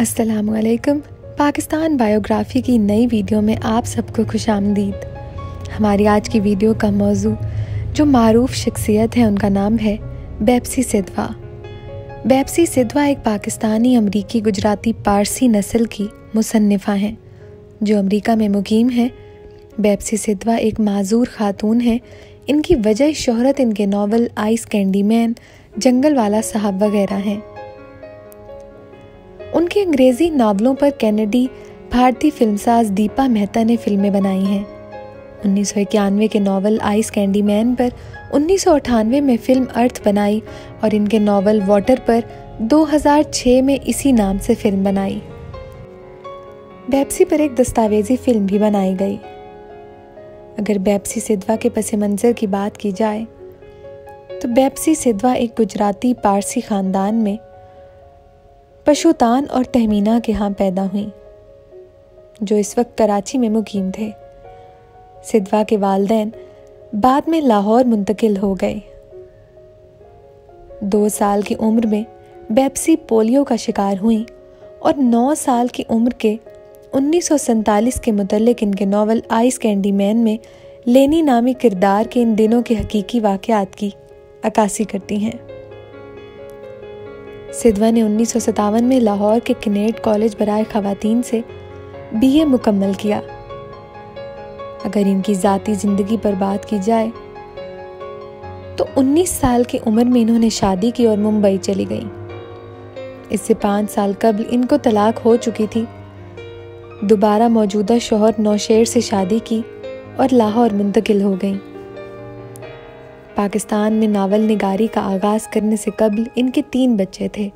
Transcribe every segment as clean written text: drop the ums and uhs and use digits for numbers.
अस्सलामुअलैकुम। पाकिस्तान बायोग्राफ़ी की नई वीडियो में आप सबको खुशामदीद। हमारी आज की वीडियो का मौजू जो मारूफ शख्सियत है उनका नाम है बेप्सी सिद्धवा। बेप्सी सिद्धवा एक पाकिस्तानी अमरीकी गुजराती पारसी नस्ल की मुसन्निफ़ा हैं जो अमरीका में मुकीम है। बेप्सी सिद्धवा एक माजूर खातून है। इनकी वजह शोहरत इनके नावल आइस कैंडी मैन, जंगल वाला साहब वगैरह हैं। उनके अंग्रेज़ी नावलों पर कैनेडी भारतीय फिल्मसाज दीपा मेहता ने फिल्में बनाई हैं। 1991 के नावल आइस कैंडी मैन पर 1998 में फिल्म अर्थ बनाई और इनके नावल वाटर पर 2006 में इसी नाम से फिल्म बनाई। बेप्सी पर एक दस्तावेजी फिल्म भी बनाई गई। अगर बेप्सी सिद्धवा के पस मंज़र की बात की जाए तो बेप्सी सिद्धवा एक गुजराती पारसी ख़ानदान में पशुतान और तहमीना के यहाँ पैदा हुई जो इस वक्त कराची में मुकीम थे। सिद्धवा के वालिदैन बाद में लाहौर मुंतकिल हो गए। 2 साल की उम्र में बेप्सी पोलियो का शिकार हुई और 9 साल की उम्र के 1947 के मुतल्लिक इनके नावल आइस कैंडी मैन में लेनी नामी किरदार के इन दिनों के हकीकी वाक़यात की अक्कासी करती हैं। सिद्धवा ने 1957 में लाहौर के किनेट कॉलेज बराए ख़वातीन से BA मुकम्मल किया। अगर इनकी ज़ाती ज़िंदगी पर बात की जाए तो 19 साल की उम्र में इन्होंने शादी की और मुंबई चली गईं। इससे 5 साल कबल इनको तलाक हो चुकी थी। दोबारा मौजूदा शौहर नौशेर से शादी की और लाहौर मुंतकिल हो गईं। पाकिस्तान में नावल निगारी का आगाज़ करने से कबल इनके 3 बच्चे थे।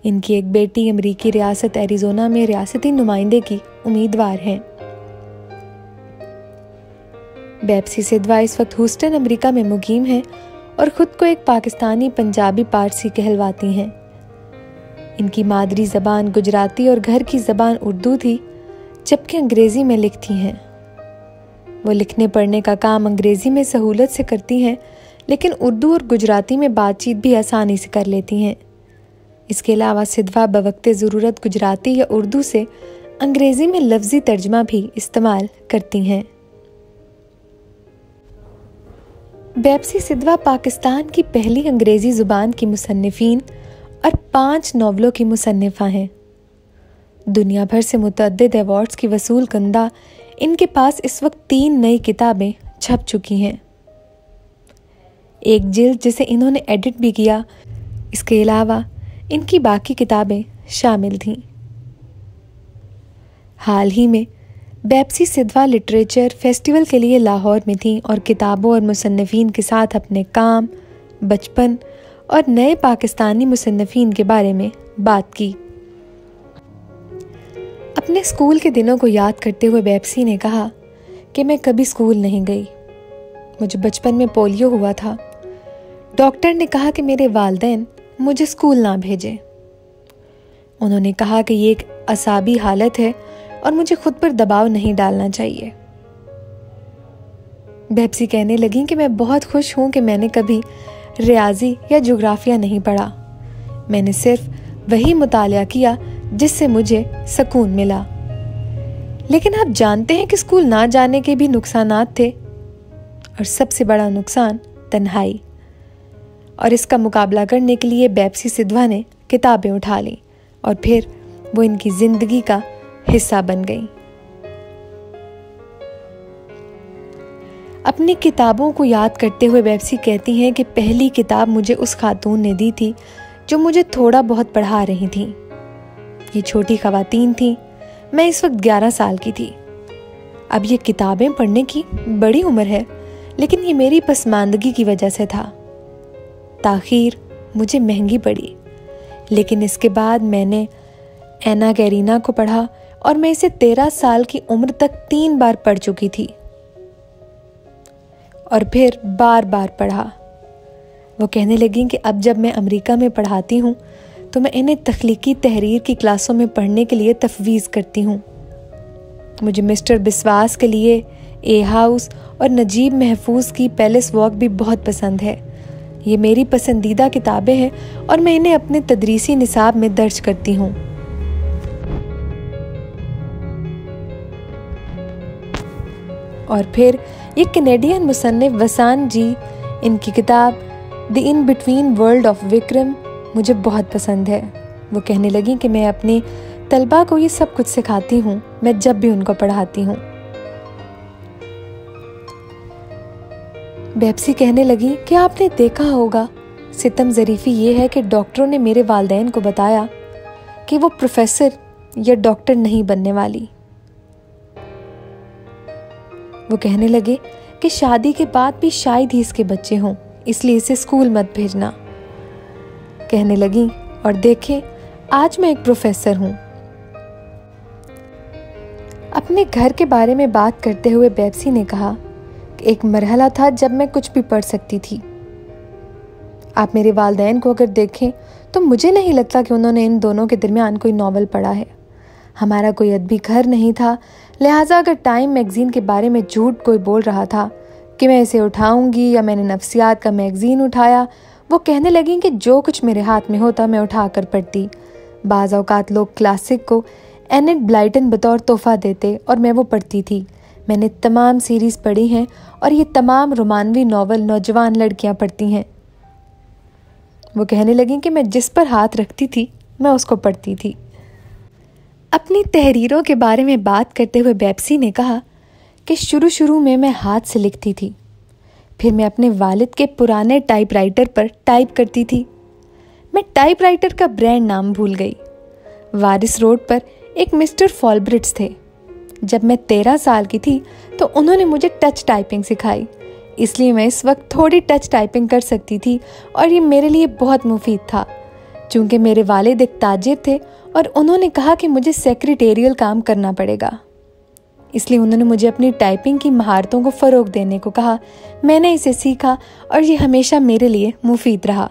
इनकी एक बेटी अमरीकी रियासत एरिज़ोना में रियासती नुमाइंदे की उम्मीदवार हैं। बेप्सी सिद्धवा इस वक्त ह्यूस्टन अमरीका में मुकीम हैं और ख़ुद को एक पाकिस्तानी पंजाबी पारसी कहलवाती हैं। इनकी मादरी ज़बान गुजराती और घर की ज़बान उर्दू थी, जबकि अंग्रेज़ी में लिखती हैं। वो लिखने पढ़ने का काम अंग्रेज़ी में सहूलत से करती हैं, लेकिन उर्दू और गुजराती में बातचीत भी आसानी से कर लेती हैं। इसके अलावा सिद्धवा बवक्ते ज़रूरत गुजराती या उर्दू से अंग्रेज़ी में लफ्ज़ी तर्जमा भी इस्तेमाल करती हैं। बेप्सी सिद्धवा पाकिस्तान की पहली अंग्रेज़ी ज़ुबान की मुसन्निफ़ीन और 5 नावलों की मुसन्निफ़ा हैं। दुनिया भर से मुतअद्दिद अवार्ड्स की वसूल कंदा इनके पास इस वक्त 3 नई किताबें छप चुकी हैं। एक जिल्द जिसे इन्होंने एडिट भी किया। इसके अलावा इनकी बाकी किताबें शामिल थीं। हाल ही में बेप्सी सिद्धवा लिटरेचर फेस्टिवल के लिए लाहौर में थीं और किताबों और मुसन्निफ़ीन के साथ अपने काम, बचपन और नए पाकिस्तानी मुसन्निफ़ीन के बारे में बात की। अपने स्कूल के दिनों को याद करते हुए बेप्सी ने कहा कि मैं कभी स्कूल नहीं गई। मुझे बचपन में पोलियो हुआ था। डॉक्टर ने कहा कि मेरे वालिदैन मुझे स्कूल ना भेजें। उन्होंने कहा कि ये एक असाबी हालत है और मुझे खुद पर दबाव नहीं डालना चाहिए। बेप्सी कहने लगी कि मैं बहुत खुश हूँ कि मैंने कभी रियाजी या जोग्राफिया नहीं पढ़ा। मैंने सिर्फ वही मुतालिया किया जिससे मुझे सुकून मिला। लेकिन आप जानते हैं कि स्कूल ना जाने के भी नुकसानात थे और सबसे बड़ा नुकसान तन्हाई। और इसका मुकाबला करने के लिए बेप्सी सिद्धवा ने किताबें उठा लीं और फिर वो इनकी ज़िंदगी का हिस्सा बन गई। अपनी किताबों को याद करते हुए बेप्सी कहती हैं कि पहली किताब मुझे उस खातून ने दी थी जो मुझे थोड़ा बहुत पढ़ा रही थी। ये छोटी ख़वातीन थी। मैं इस वक्त 11 साल की थी। अब ये किताबें पढ़ने की बड़ी उम्र है, लेकिन ये मेरी पसमानदगी की वजह से था। ताख़ीर मुझे महंगी पड़ी, लेकिन इसके बाद मैंने एना कैरीना को पढ़ा और मैं इसे 13 साल की उम्र तक 3 बार पढ़ चुकी थी और फिर बार बार पढ़ा। वो कहने लगी कि अब जब मैं अमेरिका में पढ़ाती हूँ तो मैं इन्हें तख्लीकी तहरीर की क्लासों में पढ़ने के लिए तफवीज़ करती हूँ। मुझे मिस्टर बिस्वास के लिए ए हाउस और नजीब महफूज की पैलेस वॉक भी बहुत पसंद है। ये मेरी पसंदीदा किताबें हैं और मैं इन्हें अपने तदरीसी निसाब में दर्ज करती हूँ। और फिर ये कैनेडियन मुसन्निफ वसान जी, इनकी किताब the in between world of Vikram मुझे बहुत पसंद है। वो कहने लगी कि मैं अपने तलबा को ये सब कुछ सिखाती हूँ, मैं जब भी उनको पढ़ाती हूँ। बेप्सी कहने लगी कि आपने देखा होगा, सितम ज़रीफ़ी ये है कि डॉक्टरों ने मेरे वालिदैन को बताया कि वो प्रोफेसर या डॉक्टर नहीं बनने वाली। वो कहने लगे कि शादी के बाद भी शायद ही इसके बच्चे हों, इसलिए इसे स्कूल मत भेजना। कहने लगी और देखें, आज मैं एक प्रोफेसर हूं। अपने घर के बारे में बात करते हुए बेप्सी ने कहा कि एक मरहला था जब मैं कुछ भी पढ़ सकती थी। आप मेरे वालिदैन को अगर देखें तो मुझे नहीं लगता कि उन्होंने इन दोनों के दरमियान कोई नॉवल पढ़ा है। हमारा कोई अदबी घर नहीं था, लिहाजा अगर टाइम मैगज़ीन के बारे में झूठ कोई बोल रहा था कि मैं इसे उठाऊंगी या मैंने नफ्सियात का मैगज़ीन उठाया, वो कहने लगी कि जो कुछ मेरे हाथ में होता मैं उठा कर पढ़ती। बाज़ औक़ात लोग क्लासिक को एनेट ब्लाइटन बतौर तोहफ़ा देते और मैं वो पढ़ती थी। मैंने तमाम सीरीज़ पढ़ी हैं और ये तमाम रोमानवी नॉवल नौजवान लड़कियां पढ़ती हैं। वो कहने लगी कि मैं जिस पर हाथ रखती थी मैं उसको पढ़ती थी। अपनी तहरीरों के बारे में बात करते हुए बेप्सी ने कहा कि शुरू में मैं हाथ से लिखती थी, फिर मैं अपने वालिद के पुराने टाइपराइटर पर टाइप करती थी। मैं टाइपराइटर का ब्रांड नाम भूल गई। वारिस रोड पर एक मिस्टर फॉलब्रिट्स थे। जब मैं 13 साल की थी तो उन्होंने मुझे टच टाइपिंग सिखाई, इसलिए मैं इस वक्त थोड़ी टच टाइपिंग कर सकती थी और ये मेरे लिए बहुत मुफीद था। चूँकि मेरे वालिद एक ताजिर थे और उन्होंने कहा कि मुझे सेक्रेटेरियल काम करना पड़ेगा, इसलिए उन्होंने मुझे अपनी टाइपिंग की महारतों को फ़रोग देने को कहा। मैंने इसे सीखा और ये हमेशा मेरे लिए मुफीद रहा।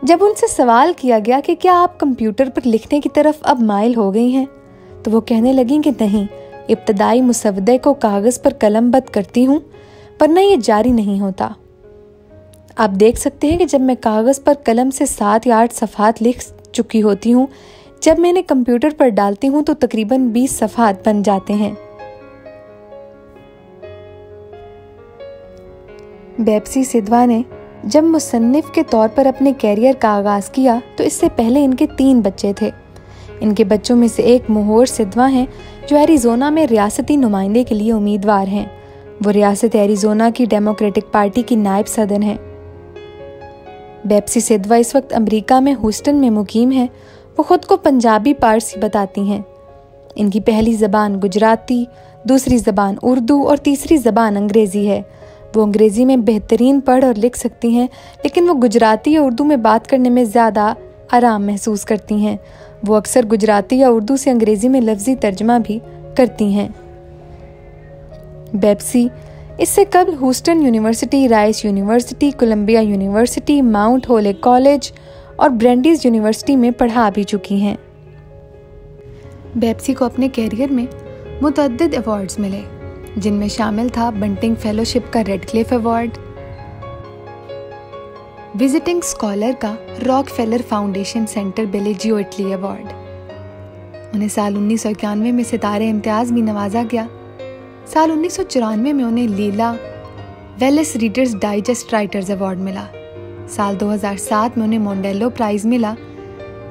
जब उनसे सवाल किया गया कि क्या आप कंप्यूटर पर लिखने की तरफ अब माइल हो गई हैं, तो वो कहने लगी कि नहीं, इब्तदाई मुसवदे को कागज़ पर कलमबद्ध करती हूँ, वरना ये जारी नहीं होता। आप देख सकते हैं कि जब मैं कागज़ पर कलम से 7 या 8 सफ़हात लिख चुकी होती हूँ, जब मैंने कंप्यूटर पर डालती हूँ तो तकरीबन 20 सफ़हात बन जाते हैं। बेप्सी सिद्वा ने जब मुसन्निफ के तौर पर अपने कैरियर का आगाज़ किया तो इससे पहले इनके 3 बच्चे थे। इनके बच्चों में से एक मोहर सिद्वा हैं जो एरिज़ोना में रियासती नुमाइंदे के लिए उम्मीदवार हैं। वो रियासत एरिज़ोना की डेमोक्रेटिक पार्टी की नायब सदर हैं। बेप्सी सिद्वा इस वक्त अमेरिका में ह्यूस्टन में मुकीम है। वो खुद को पंजाबी पारसी बताती हैं। इनकी पहली ज़बान गुजराती, दूसरी ज़बान उर्दू और तीसरी ज़बान अंग्रेज़ी है। वो अंग्रेज़ी में बेहतरीन पढ़ और लिख सकती हैं, लेकिन वो गुजराती या उर्दू में बात करने में ज़्यादा आराम महसूस करती हैं। वो अक्सर गुजराती या उर्दू से अंग्रेज़ी में लफ्ज़ी तर्जमा भी करती हैं। बेप्सी इससे कबल Houston university, Rice university, Columbia university, Mount Holyoke college और ब्रेंडीज यूनिवर्सिटी में पढ़ा भी चुकी हैं। बेप्सी को अपने कैरियर में मुतअद्दिद अवार्ड्स मिले, जिनमें शामिल था बंटिंग फेलोशिप का रेडक्लिफ अवार्ड, विजिटिंग स्कॉलर का Rockefeller Foundation Center Bellagio Italy award. उन्हें साल 1991 में सितारे इम्तियाज़ भी नवाजा गया। साल 1994 में उन्हें लीला वेलिस रीडर्स डाइजेस्ट राइटर्स अवार्ड मिला। साल 2007 में उन्हें मोंडेलो प्राइज़ मिला।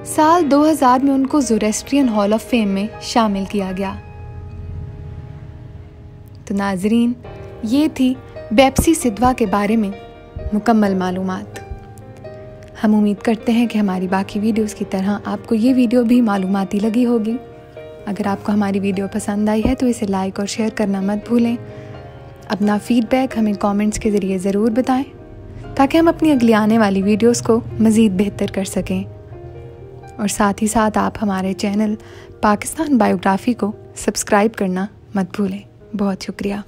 साल 2000 में उनको ज़ोरेस्ट्रियन हॉल ऑफ फेम में शामिल किया गया। तो नाजरीन, ये थी बेप्सी सिद्वा के बारे में मुकम्मल मालूमात। हम उम्मीद करते हैं कि हमारी बाकी वीडियोस की तरह आपको ये वीडियो भी मालूमाती लगी होगी। अगर आपको हमारी वीडियो पसंद आई है तो इसे लाइक और शेयर करना मत भूलें। अपना फीडबैक हमें कमेंट्स के ज़रिए ज़रूर बताएं, ताकि हम अपनी अगली आने वाली वीडियोस को मज़ीद बेहतर कर सकें। और साथ ही साथ आप हमारे चैनल पाकिस्तान बायोग्राफी को सब्सक्राइब करना मत भूलें। बहुत शुक्रिया।